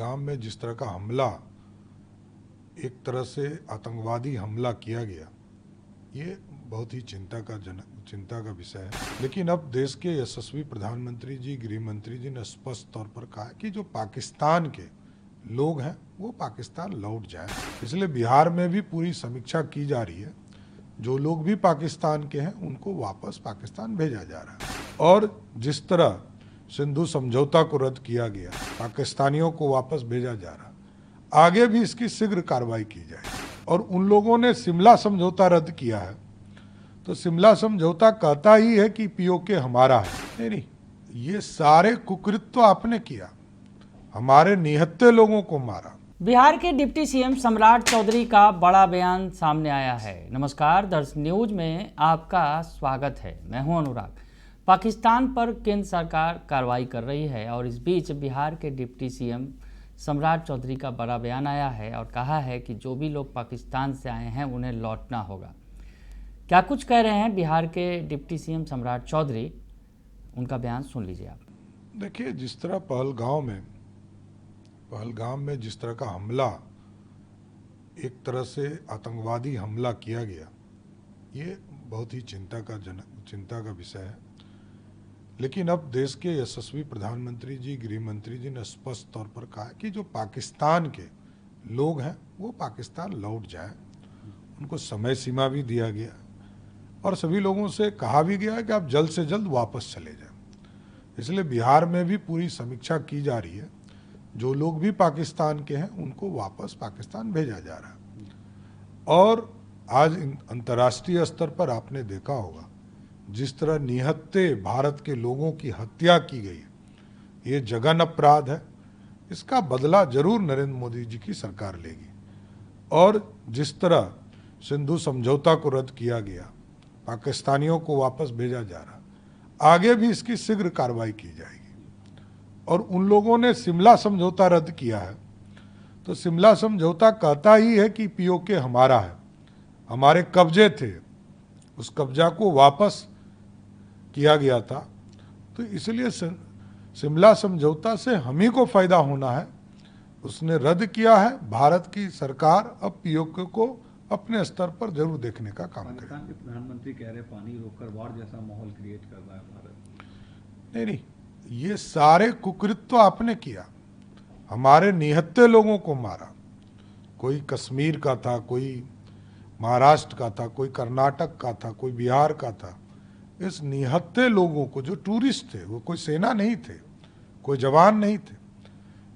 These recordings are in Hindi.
पहलगाम में जिस तरह का हमला, एक तरह से आतंकवादी हमला किया गया, ये बहुत ही चिंता का विषय है। लेकिन अब देश के यशस्वी प्रधानमंत्री जी, गृह मंत्री जी ने स्पष्ट तौर पर कहा है कि जो पाकिस्तान के लोग हैं वो पाकिस्तान लौट जाएं। इसलिए बिहार में भी पूरी समीक्षा की जा रही है। जो लोग भी पाकिस्तान के हैं उनको वापस पाकिस्तान भेजा जा रहा है। और जिस तरह सिंधु समझौता को रद्द किया गया, पाकिस्तानियों को वापस भेजा जा रहा, आगे भी इसकी शीघ्र कार्रवाई की जाए। और उन लोगों ने शिमला समझौता रद्द किया है, तो शिमला समझौता कहता ही है कि पीओके हमारा है। नहीं, ये सारे कुकृत्य आपने किया, हमारे निहत्थे लोगों को मारा। बिहार के डिप्टी सीएम सम्राट चौधरी का बड़ा बयान सामने आया है। नमस्कार, दर्श न्यूज में आपका स्वागत है। मैं हूं अनुराग। पाकिस्तान पर केंद्र सरकार कार्रवाई कर रही है और इस बीच बिहार के डिप्टी सीएम सम्राट चौधरी का बड़ा बयान आया है और कहा है कि जो भी लोग पाकिस्तान से आए हैं उन्हें लौटना होगा। क्या कुछ कह रहे हैं बिहार के डिप्टी सीएम सम्राट चौधरी, उनका बयान सुन लीजिए आप। देखिए, जिस तरह पहलगाम में जिस तरह का हमला, एक तरह से आतंकवादी हमला किया गया, ये बहुत ही चिंता का विषय है। लेकिन अब देश के यशस्वी प्रधानमंत्री जी, गृह मंत्री जी ने स्पष्ट तौर पर कहा है कि जो पाकिस्तान के लोग हैं वो पाकिस्तान लौट जाएं। उनको समय सीमा भी दिया गया और सभी लोगों से कहा भी गया है कि आप जल्द से जल्द वापस चले जाएं। इसलिए बिहार में भी पूरी समीक्षा की जा रही है। जो लोग भी पाकिस्तान के हैं उनको वापस पाकिस्तान भेजा जा रहा है। और आज अंतर्राष्ट्रीय स्तर पर आपने देखा होगा जिस तरह निहत्थे भारत के लोगों की हत्या की गई है, ये जघन अपराध है। इसका बदला जरूर नरेंद्र मोदी जी की सरकार लेगी। और जिस तरह सिंधु समझौता को रद्द किया गया, पाकिस्तानियों को वापस भेजा जा रहा, आगे भी इसकी शीघ्र कार्रवाई की जाएगी। और उन लोगों ने शिमला समझौता रद्द किया है, तो शिमला समझौता कहता ही है कि पीओके हमारा है, हमारे कब्जे थे, उस कब्जा को वापस किया गया था। तो इसलिए शिमला समझौता से हम ही को फायदा होना है। उसने रद्द किया है, भारत की सरकार अब पीओके को अपने स्तर पर जरूर देखने का काम करेगी। पाकिस्तान के प्रधानमंत्री कह रहे पानी रोककर वार जैसा माहौल क्रिएट कर रहा है भारत। नहीं, ये सारे कुकृत्य आपने किया, हमारे निहत्थे लोगों को मारा। कोई कश्मीर का था, कोई महाराष्ट्र का था, कोई कर्नाटक का था, कोई बिहार का था। इस निहत्थे लोगों को, जो टूरिस्ट थे, वो कोई सेना नहीं थे, कोई जवान नहीं थे,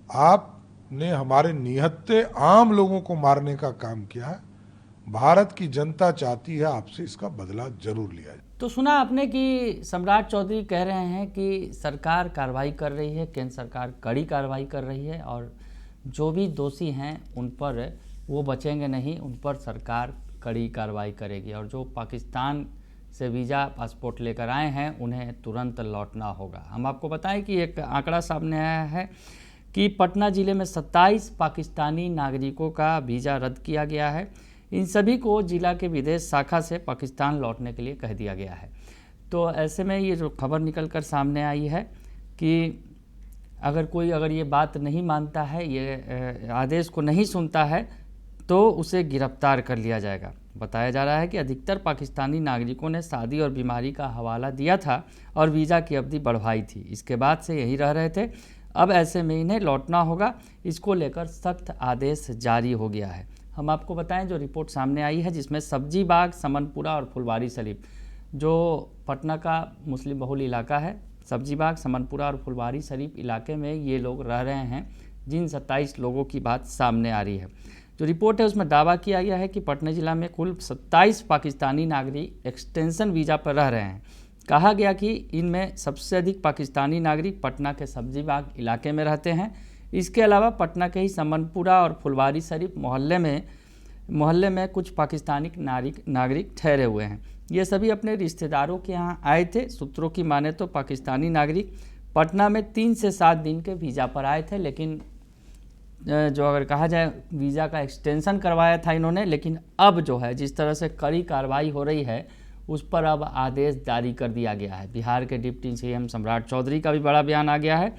आपने हमारे निहत्थे आम लोगों को मारने का काम किया है। भारत की जनता चाहती है आपसे इसका बदला जरूर लिया जाए। तो सुना आपने कि सम्राट चौधरी कह रहे हैं कि सरकार कार्रवाई कर रही है, केंद्र सरकार कड़ी कार्रवाई कर रही है और जो भी दोषी हैं उन पर वो बचेंगे नहीं, उन पर सरकार कड़ी कार्रवाई करेगी। और जो पाकिस्तान से वीज़ा पासपोर्ट लेकर आए हैं उन्हें तुरंत लौटना होगा। हम आपको बताएं कि एक आंकड़ा सामने आया है कि पटना ज़िले में 27 पाकिस्तानी नागरिकों का वीज़ा रद्द किया गया है। इन सभी को जिला के विदेश शाखा से पाकिस्तान लौटने के लिए कह दिया गया है। तो ऐसे में ये जो खबर निकल कर सामने आई है कि अगर ये बात नहीं मानता है, ये आदेश को नहीं सुनता है, तो उसे गिरफ्तार कर लिया जाएगा। बताया जा रहा है कि अधिकतर पाकिस्तानी नागरिकों ने शादी और बीमारी का हवाला दिया था और वीज़ा की अवधि बढ़वाई थी। इसके बाद से यही रह रहे थे। अब ऐसे में इन्हें लौटना होगा। इसको लेकर सख्त आदेश जारी हो गया है। हम आपको बताएं जो रिपोर्ट सामने आई है, जिसमें सब्जी बाग, समनपुरा और फुलवारी शरीफ, जो पटना का मुस्लिम बहुल इलाका है, सब्जी बाग, समनपुरा और फुलवारी शरीफ इलाके में ये लोग रह रहे हैं, जिन 27 लोगों की बात सामने आ रही है। जो रिपोर्ट है उसमें दावा किया गया है कि पटना जिला में कुल 27 पाकिस्तानी नागरिक एक्सटेंशन वीज़ा पर रह रहे हैं। कहा गया कि इनमें सबसे अधिक पाकिस्तानी नागरिक पटना के सब्जी बाग इलाके में रहते हैं। इसके अलावा पटना के ही समनपुरा और फुलवारी शरीफ मोहल्ले में कुछ पाकिस्तानी नागरिक ठहरे हुए हैं। ये सभी अपने रिश्तेदारों के यहाँ आए थे। सूत्रों की माने तो पाकिस्तानी नागरिक पटना में 3 से 7 दिन के वीज़ा पर आए थे, लेकिन जो अगर कहा जाए वीज़ा का एक्सटेंशन करवाया था इन्होंने। लेकिन अब जो है जिस तरह से कड़ी कार्रवाई हो रही है उस पर अब आदेश जारी कर दिया गया है। बिहार के डिप्टी सीएम सम्राट चौधरी का भी बड़ा बयान आ गया है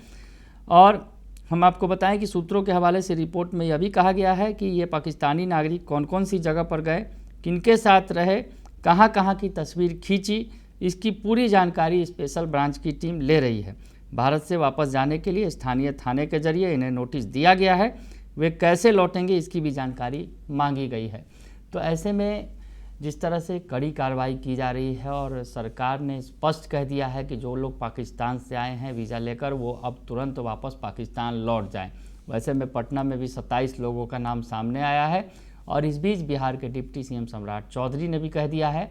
और हम आपको बताएं कि सूत्रों के हवाले से रिपोर्ट में यह भी कहा गया है कि ये पाकिस्तानी नागरिक कौन कौन सी जगह पर गए, किनके साथ रहे, कहां कहां की तस्वीर खींची, इसकी पूरी जानकारी स्पेशल ब्रांच की टीम ले रही है। भारत से वापस जाने के लिए स्थानीय थाने के जरिए इन्हें नोटिस दिया गया है, वे कैसे लौटेंगे इसकी भी जानकारी मांगी गई है। तो ऐसे में जिस तरह से कड़ी कार्रवाई की जा रही है और सरकार ने स्पष्ट कह दिया है कि जो लोग पाकिस्तान से आए हैं वीज़ा लेकर वो अब तुरंत वापस पाकिस्तान लौट जाएं। वैसे में पटना में भी 27 लोगों का नाम सामने आया है और इस बीच बिहार के डिप्टी सीएम सम्राट चौधरी ने भी कह दिया है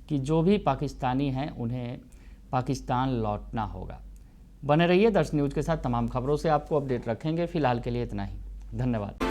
कि जो भी पाकिस्तानी हैं उन्हें पाकिस्तान लौटना होगा। बने रहिए दर्श न्यूज़ के साथ, तमाम खबरों से आपको अपडेट रखेंगे। फिलहाल के लिए इतना ही, धन्यवाद।